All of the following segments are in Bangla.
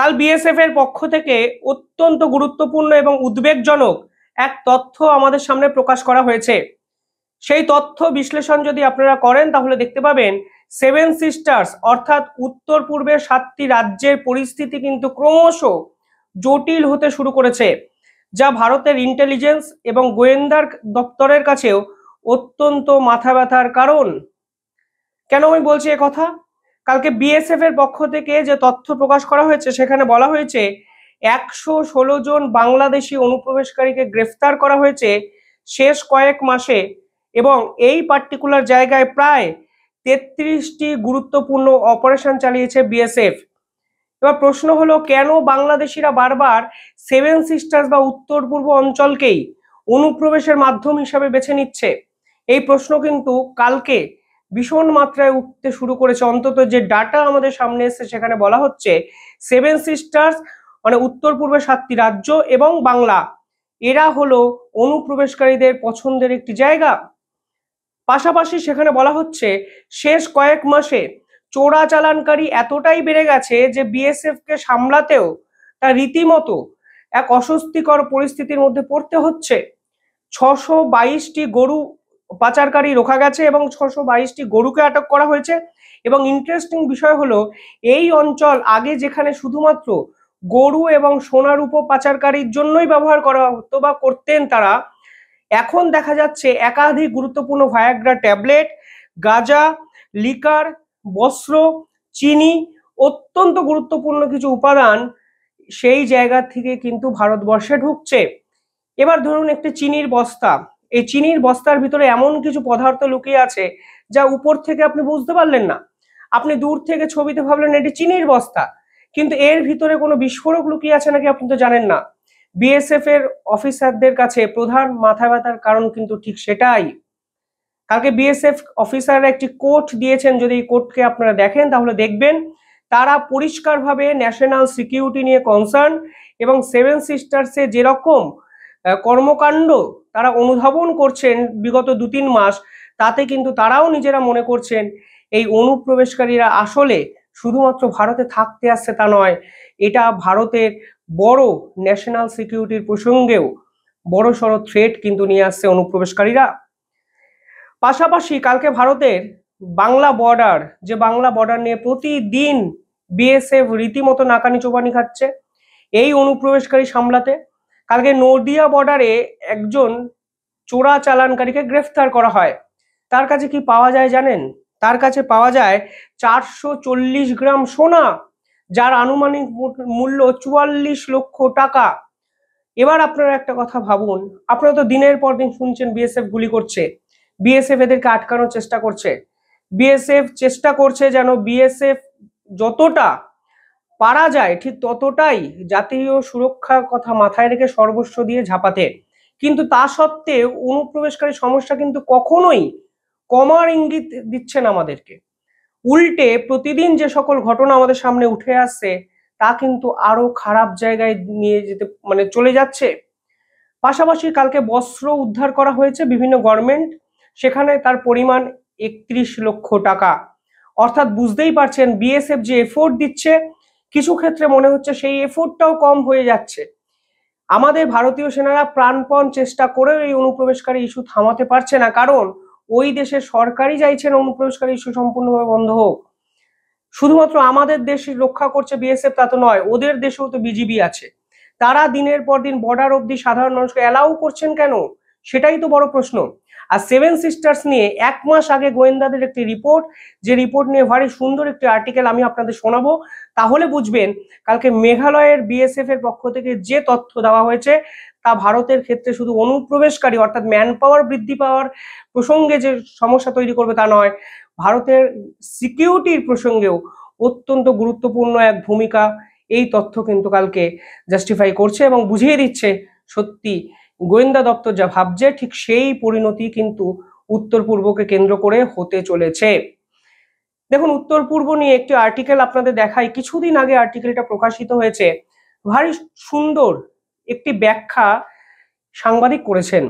কাল বিএসএফ এর পক্ষ থেকে অত্যন্ত গুরুত্বপূর্ণ এবং উদ্বেগজনক এক তথ্য আমাদের সামনে প্রকাশ করা হয়েছে। সেই তথ্য বিশ্লেষণ যদি আপনারা করেন তাহলে দেখতে পাবেন সেভেন সিস্টার্স অর্থাৎ উত্তর পূর্বের 7টি রাজ্যের পরিস্থিতি কিন্তু ক্রমশ জটিল হতে শুরু করেছে, যা ভারতের ইন্টেলিজেন্স এবং গোয়েন্দার দপ্তরের কাছেও অত্যন্ত মাথা ব্যথার কারণ। কেন আমি বলছি এ কথা? কালকে বিএসএফ এর পক্ষ থেকে যে তথ্য প্রকাশ করা হয়েছে সেখানে বলা হয়েছে 116 জন বাংলাদেশি অনুপ্রবেশকারীকে গ্রেফতার করা হয়েছে শেষ কয়েক মাসে, এবং এই পার্টিকুলার জায়গায় প্রায় 33টি গুরুত্বপূর্ণ অপারেশন চালিয়েছে বিএসএফ। এবার প্রশ্ন হলো, কেন বাংলাদেশিরা বারবার সেভেন সিস্টার্স বা উত্তর পূর্ব অঞ্চলকেই অনুপ্রবেশের মাধ্যম হিসাবে বেছে নিচ্ছে? এই প্রশ্ন কিন্তু কালকে ভীষণ মাত্রায় উঠতে শুরু করেছে। অন্তত যে ডাটা আমাদের সামনে এসেছে সেখানে বলা হচ্ছে সেভেন সিস্টার্স মানে উত্তর পূর্বে 7টি রাজ্য এবং বাংলা, এরা হলো অনুপ্রবেশকারীদের পছন্দের একটি জায়গা। পাশাপাশি সেখানে বলা হচ্ছে শেষ কয়েক মাসে চোরাচালানকারী এতটাই বেড়ে গেছে যে বিএসএফ কে সামলাতেও তা রীতিমতো এক অস্বস্তিকর পরিস্থিতির মধ্যে পড়তে হচ্ছে। 622টি গরু পাচারকারী রোকা গেছে এবং 622টি গরুকে আটক করা হয়েছে। এবং ইন্টারেস্টিং বিষয় হলো, এই অঞ্চল আগে যেখানে শুধুমাত্র গরু এবং সোনা রূপো পাচারকারীর জন্যই ব্যবহার করা হতো বা করতেন তারা, এখন দেখা যাচ্ছে একাধিক গুরুত্বপূর্ণ ভায়াগ্রা ট্যাবলেট, গাঁজা, লিকার, বস্ত্র, চিনি, অত্যন্ত গুরুত্বপূর্ণ কিছু উপাদান সেই জায়গা থেকে কিন্তু ভারতবর্ষে ঢুকছে। এবার ধরুন একটি চিনির বস্তা, এই চিনির বস্তার ভিতরে এমন কিছু পদার্থ লুকিয়ে আছে যা উপর থেকে আপনি বুঝতে পারলেন না, আপনি দূর থেকে ছবিতে ভাবলেন এটি চিনির বস্তা, কিন্তু এর ভিতরে কোনো বিস্ফোরক লুকিয়ে আছে নাকি আপনি তো জানেন না। বিএসএফ এর অফিসারদের কাছে প্রধান মাথা ব্যথার কারণ কিন্তু ঠিক সেটাই। কালকে বিএসএফ অফিসাররা একটি কোট দিয়েছেন, যদি এই কোটকে আপনারা দেখেন তাহলে দেখবেন তারা পরিষ্কারভাবে ন্যাশনাল সিকিউরিটি নিয়ে কনসার্ন, এবং সেভেন সিস্টার্সে যেরকম কর্মকাণ্ড তারা অনুধাবন করছেন বিগত 2-3 মাস, তাতে কিন্তু তারাও নিজেরা মনে করছেন এই অনুপ্রবেশকারীরা আসলে শুধুমাত্র ভারতে থাকতে আসছে তা নয়, এটা ভারতের বড় ন্যাশনাল সিকিউরিটির প্রসঙ্গেও বড় সড় থ্রেট কিন্তু নিয়ে আসছে অনুপ্রবেশকারীরা। পাশাপাশি কালকে ভারতের বাংলা বর্ডার, যে বাংলা বর্ডার নিয়ে প্রতিদিন বিএসএফ রীতিমতো নাকানি চোবানি খাচ্ছে এই অনুপ্রবেশকারী সামলাতে, কালকে নদিয়া বর্ডারে একজন চোরা চালানকারীকে গ্রেফতার করা হয়। তার কাছে কি পাওয়া যায় জানেন? তার কাছে পাওয়া যায় 440 গ্রাম সোনা, যার আনুমানিক মূল্য 44 লক্ষ টাকা। এবার আপনারা একটা কথা ভাবুন, আপনারা তো দিনের পর দিন শুনছেন বিএসএফ গুলি করছে, বিএসএফ এদেরকে আটকানোর চেষ্টা করছে, বিএসএফ চেষ্টা করছে যেন বিএসএফ যতটা পারা যায় ঠিক ততটাই জাতীয় সুরক্ষার কথা মাথায় রেখে সর্বস্ব দিয়ে ঝাঁপাতে, কিন্তু তা সত্ত্বেও অনুপ্রবেশকারী সমস্যা কিন্তু কখনোই কমার ইঙ্গিত দিচ্ছেন আমাদেরকে। উল্টে প্রতিদিন যে সকল ঘটনা আমাদের সামনে উঠে আসছে তা কিন্তু আরো খারাপ জায়গায় নিয়ে যেতে চলে যাচ্ছে। পাশাপাশি কালকে বস্ত্র উদ্ধার করা হয়েছে বিভিন্ন গভর্নমেন্ট, সেখানে তার পরিমাণ 31 লক্ষ টাকা। অর্থাৎ বুঝতেই পারছেন বিএসএফ যে এফোর্ট দিচ্ছে, কিছু ক্ষেত্রে মনে হচ্ছে সেই এফোর্টটাও কম হয়ে যাচ্ছে। আমাদের ভারতীয় সেনারা প্রাণপণ চেষ্টা করেও এই অনুপ্রবেশকারী ইস্যু থামাতে পারছে না, কারণ ওই দেশের সরকারই চাইছেন অনুপ্রবেশকারী ইস্যু সম্পূর্ণভাবে বন্ধ হোক। শুধুমাত্র আমাদের দেশ রক্ষা করছে বিএসএফ তা তো নয়, ওদের দেশেও তো বিজিবি আছে, তারা দিনের পর দিন বর্ডার অব্দি সাধারণ মানুষকে অ্যালাউ করছেন কেন, সেটাই তো বড় প্রশ্ন। আর সেভেন সিস্টার্স নিয়ে 1 মাস আগে গোয়েন্দাদের একটি রিপোর্ট, যে রিপোর্ট নিয়ে ভারী সুন্দর একটি আর্টিকেল আমি আপনাদের শোনাবো, তাহলে বুঝবেন কালকে মেঘালয়ের বিএসএফ এর পক্ষ থেকে যে তথ্য দেওয়া হয়েছে তা ভারতের ক্ষেত্রে শুধু অনুপ্রবেশকারী অর্থাৎ ম্যান পাওয়ার বৃদ্ধি পাওয়ার প্রসঙ্গে যে সমস্যা তৈরি করবে তা নয়, ভারতের সিকিউরিটির প্রসঙ্গেও অত্যন্ত গুরুত্বপূর্ণ এক ভূমিকা এই তথ্য কিন্তু কালকে জাস্টিফাই করছে এবং বুঝিয়ে দিচ্ছে সত্যি গোয়েন্দা দপ্তর যা ভাবছে ঠিক সেই পরিণতি কিন্তু উত্তর পূর্বকে কেন্দ্র করে হতে চলেছে। দেখুন, উত্তর পূর্ব নিয়ে একটি আর্টিকেল আপনাদের দেখাই, কিছুদিন আগে আর্টিকেলটা প্রকাশিত হয়েছে, ভারী সুন্দর একটি ব্যাখ্যা সাংবাদিক করেছেন।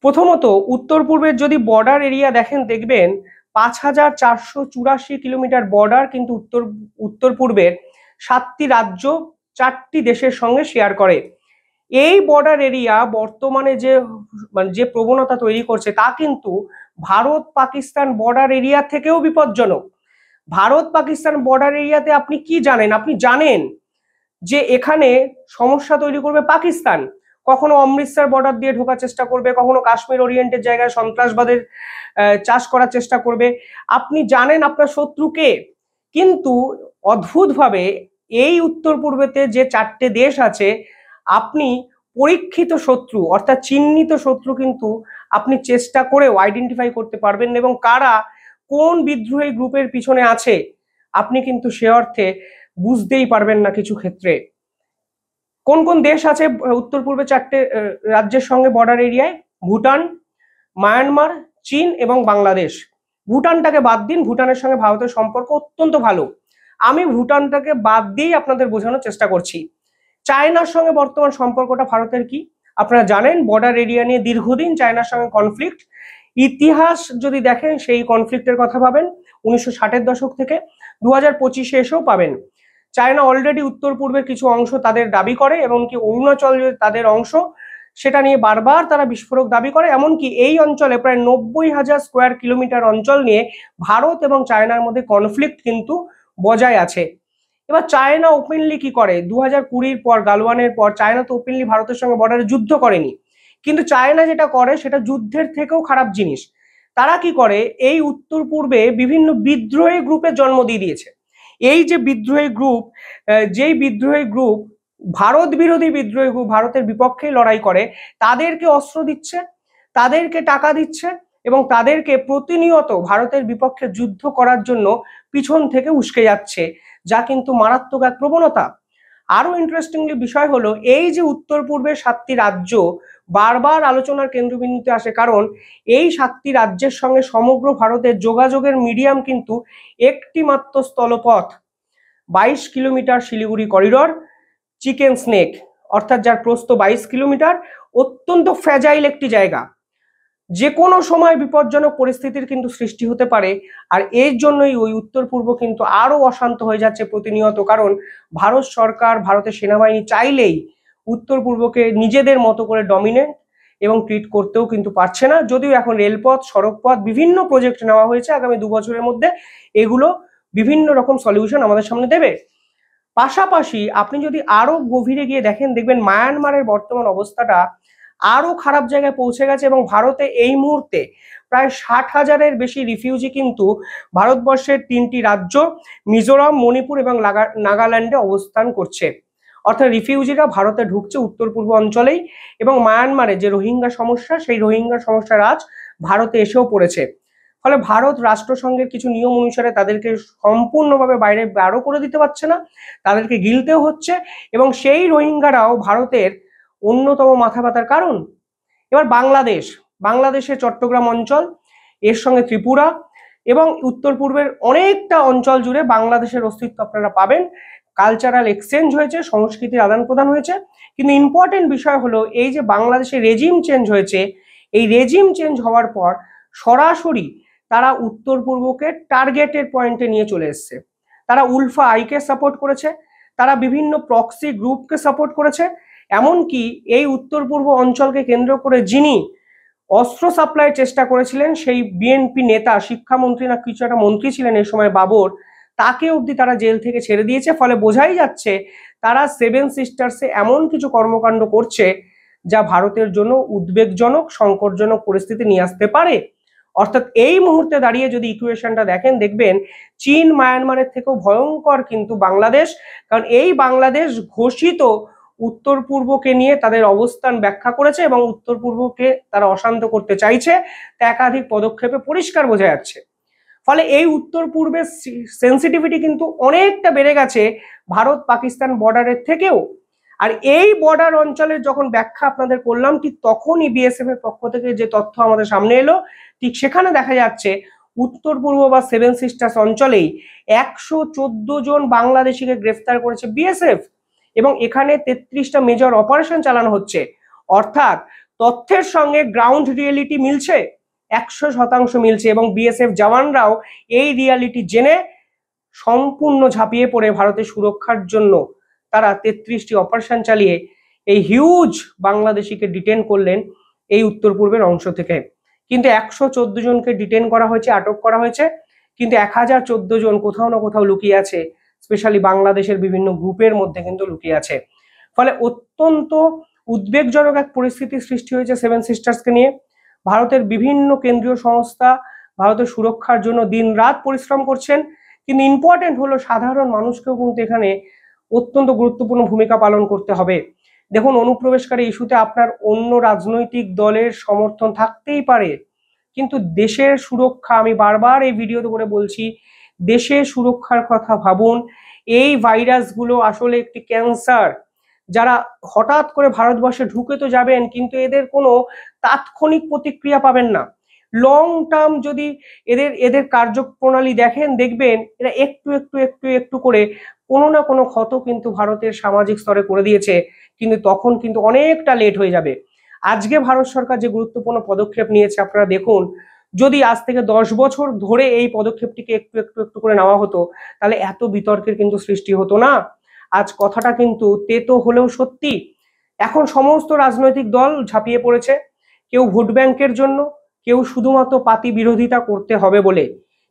প্রথমত উত্তর পূর্বের যদি বর্ডার এরিয়া দেখেন দেখবেন 5484 কিলোমিটার বর্ডার কিন্তু উত্তর পূর্বের, 7টি রাজ্য 4টি দেশের সঙ্গে শেয়ার করে। এই বর্ডার এরিয়া বর্তমানে যে প্রবণতা তৈরি করছে তা কিন্তু ভারত পাকিস্তান বর্ডার এরিয়া থেকেও বিপজ্জনক। ভারত পাকিস্তান বর্ডার এরিয়াতে আপনি কি জানেন? আপনি জানেন যে এখানে সমস্যা তৈরি করবে পাকিস্তান, কখনো অমৃতসর বর্ডার দিয়ে ঢোকার চেষ্টা করবে, কখনো কাশ্মীর ওরিয়েন্টেড জায়গায় সন্ত্রাসবাদের চাষ করার চেষ্টা করবে। আপনি জানেন আপনার শত্রুকে, কিন্তু অদ্ভুতভাবে এই উত্তর পূর্বেতে যে 4টে দেশ আছে, আপনি পরীক্ষিত শত্রু অর্থাৎ চিহ্নিত শত্রু কিন্তু আপনি চেষ্টা করেও আইডেন্টিফাই করতে পারবেন না, এবং কারা কোন বিদ্রোহী গ্রুপের পিছনে আছে আপনি কিন্তু সে অর্থে বুঝতেই পারবেন না কিছু ক্ষেত্রে। কোন কোন দেশ আছে উত্তর পূর্বে 4টে রাজ্যের সঙ্গে বর্ডার এরিয়ায়? ভুটান, মায়ানমার, চীন এবং বাংলাদেশ। ভুটানটাকে বাদ দিন, ভুটানের সঙ্গে ভারতের সম্পর্ক অত্যন্ত ভালো। আমি ভুটানটাকে বাদ দিয়েই আপনাদের বোঝানোর চেষ্টা করছি। চায়নার সঙ্গে বর্তমান সম্পর্কটা ভারতের কি? আপনারা জানেন বর্ডার এরিয়া নিয়ে দীর্ঘদিন চায়নার সঙ্গে কনফ্লিক্ট। ইতিহাস যদি দেখেন সেই কনফ্লিক্টের কথা পাবেন 1960-এর দশক থেকে 2025-এ এসেও পাবেন। চায়না অলরেডি উত্তর পূর্বের কিছু অংশ তাদের দাবি করে, এমনকি অরুণাচল তাদের অংশ, সেটা নিয়ে বারবার তারা বিস্ফোরক দাবি করে। এমনকি এই অঞ্চলে প্রায় 90,000 স্কোয়ার কিলোমিটার অঞ্চল নিয়ে ভারত এবং চায়নার মধ্যে কনফ্লিক্ট কিন্তু বজায় আছে। এবার চায়না ওপেনলি কি করে? 2020-র পর, গালওয়ানের পর চায়না তো ওপেনলি ভারতের সঙ্গে বর্ডারে যুদ্ধ করেনি, কিন্তু চায়না যেটা করে সেটা যুদ্ধের থেকেও খারাপ জিনিস। তারা কি করে? এই উত্তর পূর্বে বিভিন্ন বিদ্রোহী গ্রুপের জন্ম দিয়ে দিয়েছে। এই যে বিদ্রোহী গ্রুপ, যেই বিদ্রোহী গ্রুপ ভারত বিরোধী বিদ্রোহী গ্রুপ, ভারতের বিপক্ষে লড়াই করে, তাদেরকে অস্ত্র দিচ্ছে, তাদেরকে টাকা দিচ্ছে এবং তাদেরকে প্রতিনিয়ত ভারতের বিপক্ষে যুদ্ধ করার জন্য পিছন থেকে উস্কে যাচ্ছে, যা কিন্তু মারাত্মক এক প্রবণতা। আরো ইন্টারেস্টিংলি বিষয় হলো এই যে উত্তর পূর্বের 7টি রাজ্য বারবার আলোচনার কেন্দ্রবিন্দুতে আসে, কারণ এই 7টি রাজ্যের সঙ্গে সমগ্র ভারতের যোগাযোগের মিডিয়াম কিন্তু একটি মাত্র স্থলপথ, 22 kilometre Siliguri corridor, chicken snake, অর্থাৎ যার প্রস্থ 22 কিলোমিটার, অত্যন্ত ফ্র্যাজাইল একটি জায়গা। যে কোনো সময় বিপজ্জনক পরিস্থিতির কিন্তু সৃষ্টি হতে পারে। আর এর জন্যই ওই উত্তর পূর্ব কিন্তু আরো অশান্ত হয়ে যাচ্ছে প্রতিনিয়ত, কারণ ভারত সরকার, ভারতের সেনাবাহিনী চাইলেই উত্তর পূর্বকে নিজেদের মতো করে ডমিনেট এবং ট্রিট করতেও কিন্তু পারছে না। যদিও এখন রেলপথ, সড়কপথ, বিভিন্ন প্রজেক্ট নেওয়া হয়েছে, আগামী 2 বছরের মধ্যে এগুলো বিভিন্ন রকম সলিউশন আমাদের সামনে দেবে। পাশাপাশি আপনি যদি আরো গভীরে গিয়ে দেখেন, দেখবেন মায়ানমারের বর্তমান অবস্থাটা আরো খারাপ জায়গায় পৌঁছে গেছে, এবং ভারতে এই মুহূর্তে প্রায় 60,000-এর বেশি রিফিউজি কিন্তু ভারতবর্ষের 3টি রাজ্য মিজোরাম, মণিপুর এবং নাগাল্যান্ডে অবস্থান করছে। অর্থাৎ রিফিউজিরা ভারতে ঢুকছে উত্তর পূর্ব অঞ্চলেই, এবং মায়ানমারে যে রোহিঙ্গা সমস্যা, সেই রোহিঙ্গা সমস্যার আজ ভারতে এসেও পড়েছে। ফলে ভারত রাষ্ট্রসংঘের কিছু নিয়ম অনুসারে তাদেরকে সম্পূর্ণভাবে বাইরে বারো করে দিতে পারছে না, তাদেরকে গিলতেও হচ্ছে, এবং সেই রোহিঙ্গারাও ভারতের অন্যতম মাথা ব্যথার কারণ। এবার বাংলাদেশের চট্টগ্রাম অঞ্চল, এর সঙ্গে ত্রিপুরা এবং উত্তর পূর্বের অনেকটা অঞ্চল জুড়ে বাংলাদেশের অস্তিত্ব আপনারা পাবেন। কালচারাল এক্সচেঞ্জ হয়েছে, সংস্কৃতির আদান প্রদান হয়েছে, কিন্তু ইম্পর্টেন্ট বিষয় হলো এই যে বাংলাদেশে রেজিম চেঞ্জ হয়েছে, এই রেজিম চেঞ্জ হওয়ার পর সরাসরি তারা উত্তর পূর্বকে টার্গেটের পয়েন্টে নিয়ে চলে এসছে। তারা উলফা আইকে সাপোর্ট করেছে, তারা বিভিন্ন প্রক্সি গ্রুপকে সাপোর্ট করেছে, এমনকি এই উত্তর পূর্ব অঞ্চলকে কেন্দ্র করে যিনি অস্ত্র সাপ্লাইয়ের চেষ্টা করেছিলেন, সেই বিএনপি নেতা, শিক্ষামন্ত্রী না কিছু একটা মন্ত্রী ছিলেন এই সময়, বাবর, তাকে অবধি তারা জেল থেকে ছেড়ে দিয়েছে। ফলে বোঝাই যাচ্ছে তারা 7 সিস্টার্সে এমন কিছু কর্মকাণ্ড করছে যা ভারতের জন্য উদ্বেগজনক, সংকটজনক পরিস্থিতি নিয়ে আসতে পারে। অর্থাৎ এই মুহূর্তে দাঁড়িয়ে যদি ইকুয়েশনটা দেখেন, দেখবেন চীন, মায়ানমারের থেকেও ভয়ঙ্কর কিন্তু বাংলাদেশ, কারণ এই বাংলাদেশ ঘোষিত উত্তর পূর্বকে নিয়ে তাদের অবস্থান ব্যাখ্যা করেছে এবং উত্তর পূর্বকে তারা অশান্ত করতে চাইছে, তা একাধিক পদক্ষেপে পরিষ্কার বোঝা যাচ্ছে। ফলে এই উত্তর পূর্বের সেন্সিটিভিটি কিন্তু অনেকটা বেড়ে গেছে ভারত পাকিস্তান বর্ডারের থেকেও। আর এই বর্ডার অঞ্চলের যখন ব্যাখ্যা আপনাদের করলাম, ঠিক তখনই বিএসএফ এর পক্ষ থেকে যে তথ্য আমাদের সামনে এলো, ঠিক সেখানে দেখা যাচ্ছে উত্তর পূর্ব বা 7 সিস্টার্স অঞ্চলেই 114 জন বাংলাদেশিকে গ্রেফতার করেছে বিএসএফ, এবং এখানে 33টা মেজর অপারেশন চালানো হচ্ছে। অর্থাৎ তথ্যের সঙ্গে গ্রাউন্ড রিয়েলিটি মিলছে, 100% মিলছে, এবং বিএসএফ জওয়ানরাও এই রিয়ালিটি জেনে সম্পূর্ণ ঝাঁপিয়ে পড়ে ভারতের সুরক্ষার জন্য তারা 33টি অপারেশন চালিয়ে এই হিউজ বাংলাদেশিকে ডিটেন করলেন এই উত্তর পূর্বের অংশ থেকে। কিন্তু 114 জনকে ডিটেন করা হয়েছে, আটক করা হয়েছে, কিন্তু 1014 জন কোথাও না কোথাও লুকিয়ে আছে, স্পেশালি বাংলাদেশের বিভিন্ন গ্রুপের মধ্যে কিন্তু লুকিয়ে আছে। ফলে অত্যন্ত উদ্বেগজনক এক পরিস্থিতির সৃষ্টি হয়েছে সেভেন সিস্টার্সকে নিয়ে। ভারতের বিভিন্ন কেন্দ্রীয় সংস্থা ভারতের সুরক্ষার জন্য দিন রাত পরিশ্রম করছেন, কিন্তু ইম্পর্টেন্ট হলো সাধারণ মানুষকেও কিন্তু এখানে অত্যন্ত গুরুত্বপূর্ণ ভূমিকা পালন করতে হবে। দেখুন, অনুপ্রবেশকারী ইস্যুতে আপনার অন্য রাজনৈতিক দলের সমর্থন থাকতেই পারে, কিন্তু দেশের সুরক্ষা, আমি বারবার এই ভিডিওতে করে বলছি, দেশের সুরক্ষার কথা ভাবুন। এই ভাইরাসগুলো আসলে একটি ক্যান্সার। যারা হঠাৎ করে ভারতবর্ষে ঢুকে তো যাবেন, কিন্তু এদের কোনো তাৎক্ষণিক প্রতিক্রিয়া পাবেন না। লং টার্ম যদি এদের কার্যপ্রণালী দেখেন, দেখবেন এরা একটু একটু একটু একটু করে কোনো না কোনো ক্ষত কিন্তু ভারতের সামাজিক স্তরে করে দিয়েছে, কিন্তু তখন কিন্তু অনেকটা লেট হয়ে যাবে। আজকে ভারত সরকার যে গুরুত্বপূর্ণ পদক্ষেপ নিয়েছে, আপনারা দেখুন, যদি আজ থেকে 10 বছর ধরে এই পদক্ষেপটিকে একটু একটু একটু করে নেওয়া হতো, তাহলে এত বিতর্কের কিন্তু সৃষ্টি হতো না। আজ কথাটা কিন্তু তেতো হলেও সত্যি। এখন সমস্ত রাজনৈতিক দল ঝাঁপিয়ে পড়েছে, কেউ ভোট ব্যাংকের জন্য, কেউ শুধুমাত্র পাতি বিরোধিতা করতে হবে বলে।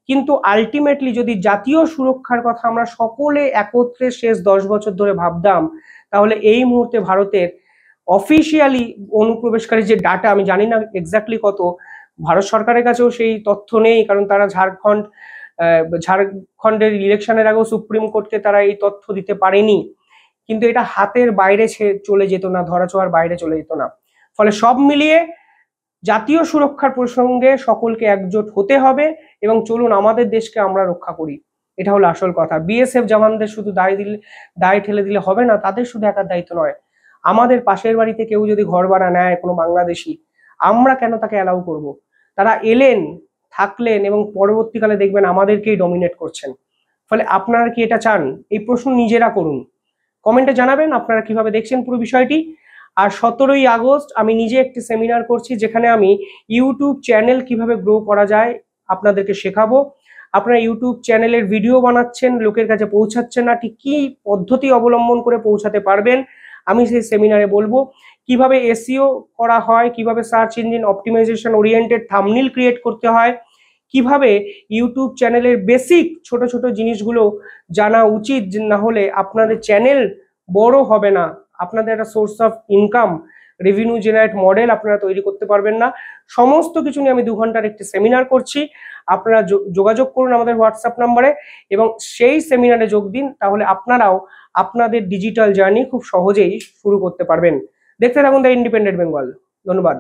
কিন্তু আলটিমেটলি যদি জাতীয় সুরক্ষার কথা আমরা সকলে একত্রে শেষ 10 বছর ধরে ভাবতাম, তাহলে এই মুহূর্তে ভারতের অফিসিয়ালি অনুপ্রবেশকারী যে ডাটা, আমি জানি না এক্স্যাক্টলি কত, ভারত সরকারের কাছেও সেই তথ্য নেই, কারণ তারা ঝাড়খণ্ডের ইলেকশনের আগেও সুপ্রিম কোর্টকে তারা এই তথ্য দিতে পারেনি, কিন্তু এটা হাতের বাইরে চলে যেত না, ধরাছোঁয়ার বাইরে চলে যেত না। ফলে সব মিলিয়ে জাতীয় সুরক্ষার প্রসঙ্গে সকলকে একজোট হতে হবে এবং চলুন আমাদের দেশকে আমরা রক্ষা করি, এটা হলো আসল কথা। বিএসএফ জওয়ানদের শুধু দায় ঠেলে দিলে হবে না, তাদের শুধু একার দায়িত্ব নয়। আমাদের পাশের বাড়িতে কেউ যদি ঘর ভাড়া নেয়, কোনো বাংলাদেশি, আমরা কেন তাকে অ্যালাউ করব? তারা এলেন, থাকলেন এবং পরবর্তীকালে দেখবেন আমাদেরকেই ডমিনেট করছেন। ফলে আপনারা কি এটা চান? এই প্রশ্ন নিজেরা করুন, কমেন্টে জানাবেন আপনারা কিভাবে দেখছেন পুরো বিষয়টি। আর 17ই আগস্ট আমি নিজে একটি সেমিনার করছি, যেখানে আমি ইউটিউব চ্যানেল কিভাবে গ্রো করা যায় আপনাদেরকে শেখাবো। আপনারা ইউটিউব চ্যানেলের ভিডিও বানাচ্ছেন, লোকের কাছে পৌঁছাচ্ছেন না, ঠিক কি পদ্ধতি অবলম্বন করে পৌঁছাতে পারবেন, আমি সেই সেমিনারে বলবো। কিভাবে এসইও করা হয়, কিভাবে search engine optimisation oriented thumbnail create করতে হয়, কিভাবে ইউটিউব চ্যানেলের বেসিক ছোট ছোট জিনিসগুলো জানা উচিত, না হলে আপনাদের চ্যানেল বড় হবে না, আপনাদের একটা source of income, revenue generate model আপনারা তৈরি করতে পারবেন না। সমস্ত কিছু নিয়ে আমি 2 ঘন্টার একটি সেমিনার করছি। আপনারা যোগাযোগ করুন আমাদের হোয়াটসঅ্যাপ নাম্বারে এবং সেই সেমিনারে যোগ দিন, তাহলে আপনারাও আপনাদের ডিজিটাল জার্নি খুব সহজেই শুরু করতে পারবেন। দেখতে থাকুন দ্য ইন্ডিপেন্ডেন্ট বেঙ্গল। ধন্যবাদ।